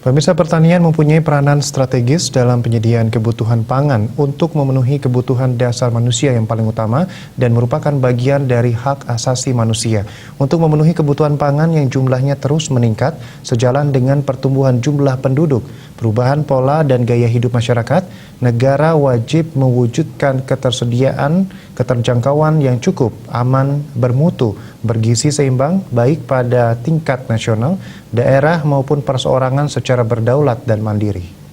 Pemirsa, pertanian mempunyai peranan strategis dalam penyediaan kebutuhan pangan untuk memenuhi kebutuhan dasar manusia yang paling utama dan merupakan bagian dari hak asasi manusia. Untuk memenuhi kebutuhan pangan yang jumlahnya terus meningkat sejalan dengan pertumbuhan jumlah penduduk, perubahan pola dan gaya hidup masyarakat, negara wajib mewujudkan keterjangkauan yang cukup, aman, bermutu, bergizi seimbang, baik pada tingkat nasional, daerah maupun perseorangan secara berdaulat dan mandiri.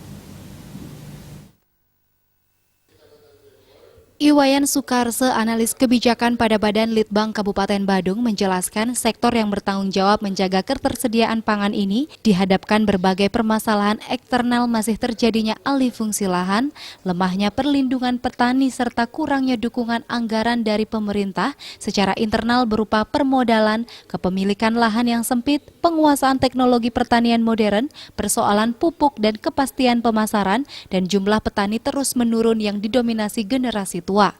Iwayan Sukarse, analis kebijakan pada Badan Litbang Kabupaten Badung, menjelaskan sektor yang bertanggung jawab menjaga ketersediaan pangan ini dihadapkan berbagai permasalahan eksternal, masih terjadinya alih fungsi lahan, lemahnya perlindungan petani, serta kurangnya dukungan anggaran dari pemerintah secara internal berupa permodalan, kepemilikan lahan yang sempit, penguasaan teknologi pertanian modern, persoalan pupuk dan kepastian pemasaran, dan jumlah petani terus menurun yang didominasi generasi tua.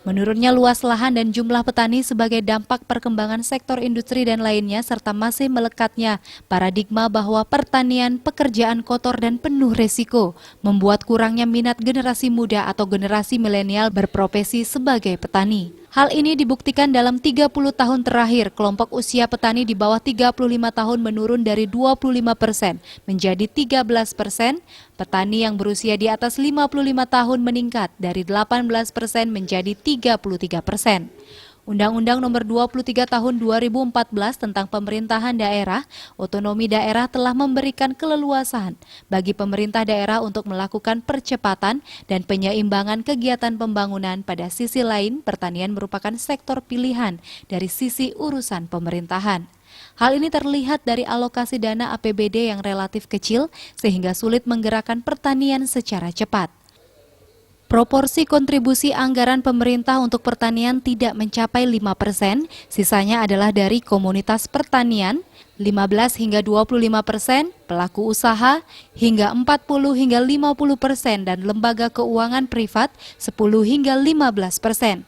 Menurunnya luas lahan dan jumlah petani sebagai dampak perkembangan sektor industri dan lainnya, serta masih melekatnya paradigma bahwa pertanian pekerjaan kotor dan penuh resiko, membuat kurangnya minat generasi muda atau generasi milenial berprofesi sebagai petani. Hal ini dibuktikan dalam 30 tahun terakhir, kelompok usia petani di bawah 35 tahun menurun dari 25% menjadi 13%, petani yang berusia di atas 55 tahun meningkat dari 18% menjadi 33%. Undang-Undang Nomor 23 Tahun 2014 tentang Pemerintahan Daerah, Otonomi Daerah telah memberikan keleluasaan bagi pemerintah daerah untuk melakukan percepatan dan penyeimbangan kegiatan pembangunan. Pada sisi lain, pertanian merupakan sektor pilihan dari sisi urusan pemerintahan. Hal ini terlihat dari alokasi dana APBD yang relatif kecil sehingga sulit menggerakkan pertanian secara cepat. Proporsi kontribusi anggaran pemerintah untuk pertanian tidak mencapai 5%, sisanya adalah dari komunitas pertanian, 15 hingga 25%, pelaku usaha, hingga 40 hingga 50%, dan lembaga keuangan privat 10 hingga 15%.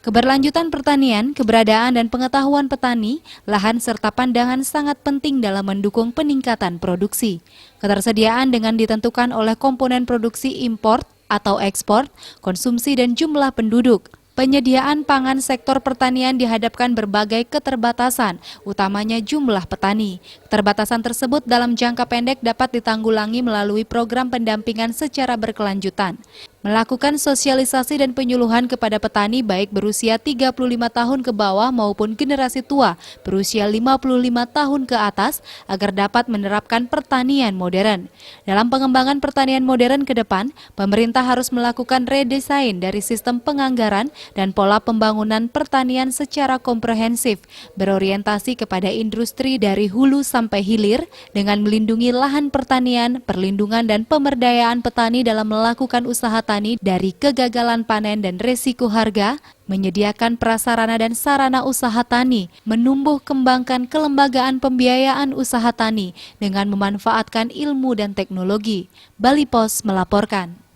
Keberlanjutan pertanian, keberadaan dan pengetahuan petani, lahan serta pandangan sangat penting dalam mendukung peningkatan produksi. Ketersediaan dengan ditentukan oleh komponen produksi import atau ekspor, konsumsi dan jumlah penduduk. Penyediaan pangan sektor pertanian dihadapkan berbagai keterbatasan, utamanya jumlah petani. Keterbatasan tersebut dalam jangka pendek dapat ditanggulangi melalui program pendampingan secara berkelanjutan. Melakukan sosialisasi dan penyuluhan kepada petani baik berusia 35 tahun ke bawah maupun generasi tua berusia 55 tahun ke atas agar dapat menerapkan pertanian modern. Dalam pengembangan pertanian modern ke depan, pemerintah harus melakukan redesain dari sistem penganggaran dan pola pembangunan pertanian secara komprehensif, berorientasi kepada industri dari hulu sampai hilir dengan melindungi lahan pertanian, perlindungan dan pemberdayaan petani dalam melakukan usaha tani dari kegagalan panen dan resiko harga, menyediakan prasarana dan sarana usaha tani, menumbuh kembangkan kelembagaan pembiayaan usaha tani dengan memanfaatkan ilmu dan teknologi. Bali Pos melaporkan.